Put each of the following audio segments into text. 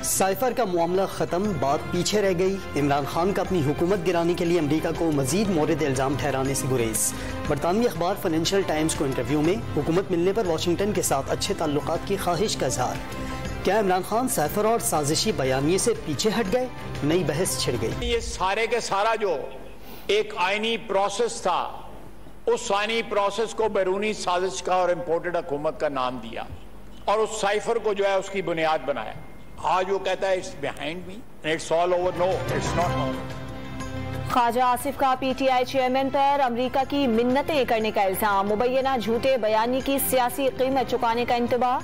Cipher کا معاملہ ختم، بات پیچھے رہ گئی۔ عمران خان کا اپنی حکومت گرانے کے لیے امریکہ کو مزید مورد الزام ٹھہرانے سے گریز۔ برطانوی اخبار فائنینشل ٹائمز کو انٹرویو میں حکومت ملنے پر واشنگٹن کے ساتھ اچھے تعلقات کی خواہش کا اظہار۔ کیا عمران خان سائفر اور سازشی بیانیے سے پیچھے ہٹ گئے؟ نئی بحث چھڑ گئی۔ یہ سارے کے سارا جو ایک آئینی پروسیس تھا، اس آئینی پروسیس کو بیرونی سازش کا اور امپورٹڈ حکومت کا نام دیا اور اس سائفر کو جو ہے اس کی بنیاد بنایا۔ آج وہ کہتا ہے it's behind me and it's all over. No, it's not all. خواجہ آصف کا پی ٹی آئی چیئرمین پر امریکہ کی منتیں کرنے کا الزام، مبینہ جھوٹے بیانی کی سیاسی قیمت چکانے کا انتباہ۔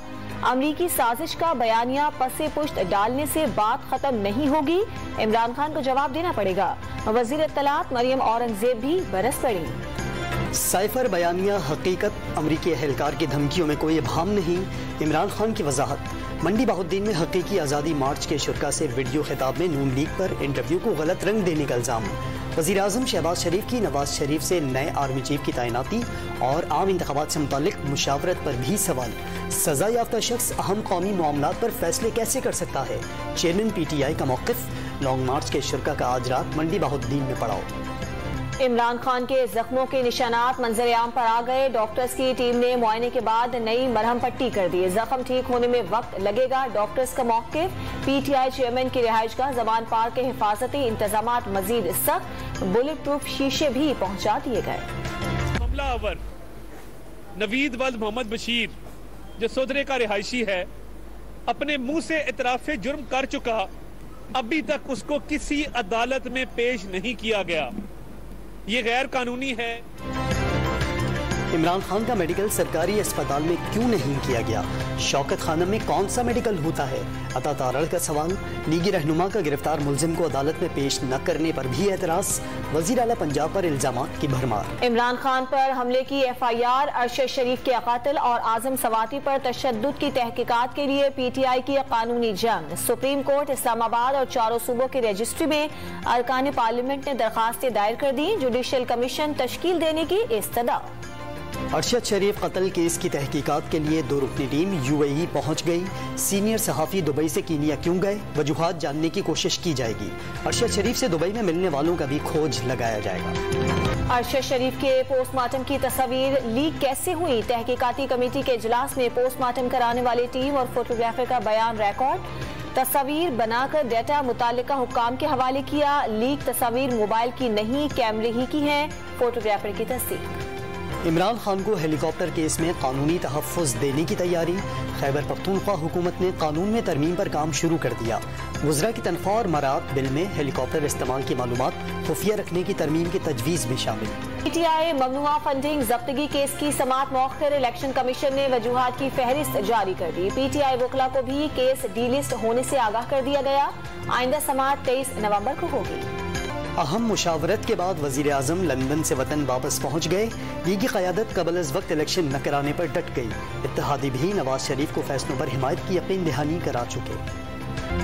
امریکی سازش کا بیانیہ پس پشت ڈالنے سے بات ختم نہیں ہوگی، عمران خان کو جواب دینا پڑے گا۔ وزیر اطلاعات مریم اورنگزیب بھی برس پڑی۔ سائفر بیانیہ حقیقت، امریکی اہلکار کی دھمکیوں میں کوئی ابہام نہیں، عمران خان کی وضاحت۔ منڈی بہاؤالدین میں حقیقی آزادی مارچ کے شرکاء سے ویڈیو خطاب میں نون لیگ پر انٹرویو کو غلط رنگ دینے کا الزام۔ وزیر اعظم شہباز شریف کی نواز شریف سے نئے آرمی چیف کی تعیناتی اور عام انتخابات سے متعلق مشاورت پر بھی سوال۔ سزا یافتہ شخص اہم قومی معاملات پر فیصلے کیسے کر سکتا ہے؟ چیئرمین پی ٹی آئی کا موقف۔ لانگ مارچ کے شرکاء کا آج رات منڈی بہاؤالدین میں پڑاؤ۔ عمران خان کے زخموں کے نشانات منظر عام پر آ گئے، ڈاکٹرز کی ٹیم نے معائنے کے بعد نئی مرہم پٹی کر دی، زخم ٹھیک ہونے میں وقت لگے گا، ڈاکٹرز کا موقف۔ پی ٹی آئی چیئرمین کی رہائش گاہ زمان پارک کے حفاظتی انتظامات مزید سخت، بلٹ پروف شیشے بھی پہنچا دیے گئے۔ حملہ آور نوید ولد محمد بشیر جو سودرے کا رہائشی ہے، اپنے منہ سے اعتراف جرم کر چکا، ابھی تک اس کو کسی عدالت میں پیش نہیں کیا گیا، یہ غیر قانونی ہے۔ عمران خان کا میڈیکل سرکاری اسپتال میں کیوں نہیں کیا گیا؟ شوکت خانم میں کون سا میڈیکل ہوتا ہے؟ عطا تارڑ کا سوال۔ لیگی رہنما کا گرفتار ملزم کو عدالت میں پیش نہ کرنے پر بھی اعتراض، وزیر اعلیٰ پنجاب پر الزامات کی بھرمار۔ عمران خان پر حملے کی ایف آئی آر، ارشد شریف کے قاتل اور اعظم سواتی پر تشدد کی تحقیقات کے لیے پی ٹی آئی کی قانونی جنگ۔ سپریم کورٹ اسلام آباد اور چاروں صوبوں کی رجسٹری میں ارکان پارلیمنٹ نے درخواستیں دائر کر دی، جوڈیشل کمیشن تشکیل دینے کی استدعا۔ ارشد شریف قتل کیس کی تحقیقات کے لیے 2 رکنی ٹیم یو اے ای پہنچ گئی۔ سینئر صحافی دبئی سے کینیا کیوں گئے؟ وجوہات جاننے کی کوشش کی جائے گی۔ ارشد شریف سے دبئی میں ملنے والوں کا بھی کھوج لگایا جائے گا۔ ارشد شریف کے پوسٹ مارٹم کی تصاویر لیک کیسے ہوئی؟ تحقیقاتی کمیٹی کے اجلاس میں پوسٹ مارٹم کرانے والی ٹیم اور فوٹوگرافر کا بیان ریکارڈ، تصاویر بنا کر ڈیٹا متعلقہ حکام کے حوالے کیا، لیک تصاویر موبائل کی نہیں کیمرے ہی کی ہیں، فوٹوگرافر کی تصدیق۔ عمران خان کو ہیلی کاپٹر کیس میں قانونی تحفظ دینے کی تیاری، خیبر پختونخوا حکومت نے قانون میں ترمیم پر کام شروع کر دیا۔ وزراء کی تنخواہ اور مراعات بل میں ہیلی کاپٹر استعمال کی معلومات خفیہ رکھنے کی ترمیم کی تجویز بھی شامل۔ پی ٹی آئی ممنوعہ فنڈنگ ضبطگی کیس کی سماعت مؤخر، الیکشن کمیشن نے وجوہات کی فہرست جاری کر دی، پی ٹی آئی وکلاء کو بھی کیس ڈی لسٹ ہونے سے آگاہ کر دیا گیا، آئندہ سماعت 23 نومبر کو ہوگی۔ اہم مشاورت کے بعد وزیر اعظم لندن سے وطن واپس پہنچ گئے، لیگی قیادت قبل از وقت الیکشن نہ کرانے پر ڈٹ گئی، اتحادی بھی نواز شریف کو فیصلوں پر حمایت کی یقین دہانی کرا چکے۔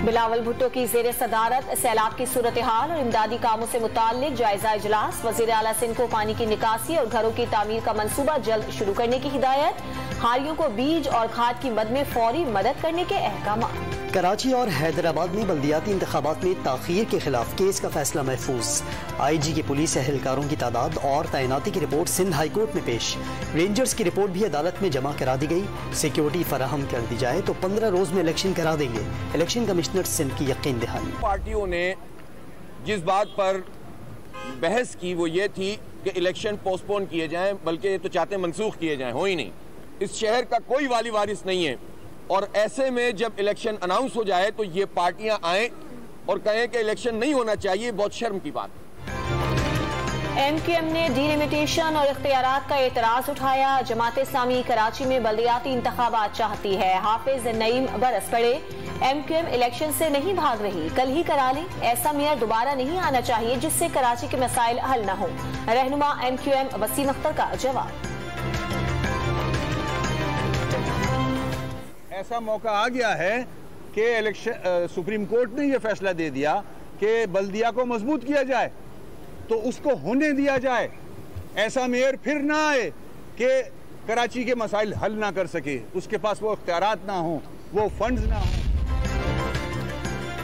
بلاول بھٹو کی زیر صدارت سیلاب کی صورتحال اور امدادی کاموں سے متعلق جائزہ اجلاس، وزیر اعلیٰ سندھ کو پانی کی نکاسی اور گھروں کی تعمیر کا منصوبہ جلد شروع کرنے کی ہدایت، ہاریوں کو بیج اور کھاد کی مد میں فوری مدد کرنے کے احکامات۔ کراچی اور حیدرآباد میں بلدیاتی انتخابات میں تاخیر کے خلاف کیس کا فیصلہ محفوظ، آئی جی کی پولیس اہلکاروں کی تعداد اور تعیناتی کی رپورٹ سندھ ہائی کورٹ میں پیش، رینجرز کی رپورٹ بھی عدالت میں جمع کرا دی گئی، سیکیورٹی فراہم کر دی جائے تو 15 روز میں الیکشن کرا دیں گے، الیکشن کمشنر سندھ کی یقین دہانی۔ پارٹیوں نے جس بات پر بحث کی وہ یہ تھی کہ الیکشن پوسٹ پون کیے جائیں، بلکہ یہ تو چاہتے ہیں منسوخ کیے جائیں، ہو ہی نہیں، اس شہر کا کوئی والی وارث نہیں ہے، اور ایسے میں جب الیکشن اناؤنس ہو جائے تو یہ پارٹیاں آئیں اور کہیں کہ الیکشن نہیں ہونا چاہیے، بہت شرم کی بات ہے۔ ایم کیو ایم نے ڈی لمیٹیشن اور اختیارات کا اعتراض اٹھایا، جماعت اسلامی کراچی میں بلدیاتی انتخابات چاہتی ہے، حافظ نعیم برس پڑے، ایم کیو ایم الیکشن سے نہیں بھاگ رہی، کل ہی کرا لیں، ایسا میئر دوبارہ نہیں آنا چاہیے جس سے کراچی کے مسائل حل نہ ہوں، رہنما M Q M Waseem Akhtar کا جواب۔ ایسا موقع آ گیا ہے کہ سپریم کورٹ نے یہ فیصلہ دے دیا کہ بلدیہ کو مضبوط کیا جائے تو اس کو ہونے دیا جائے، ایسا میئر پھر نہ آئے کہ کراچی کے مسائل حل نہ کر سکے، اس کے پاس وہ اختیارات نہ ہوں، وہ فنڈز نہ ہوں۔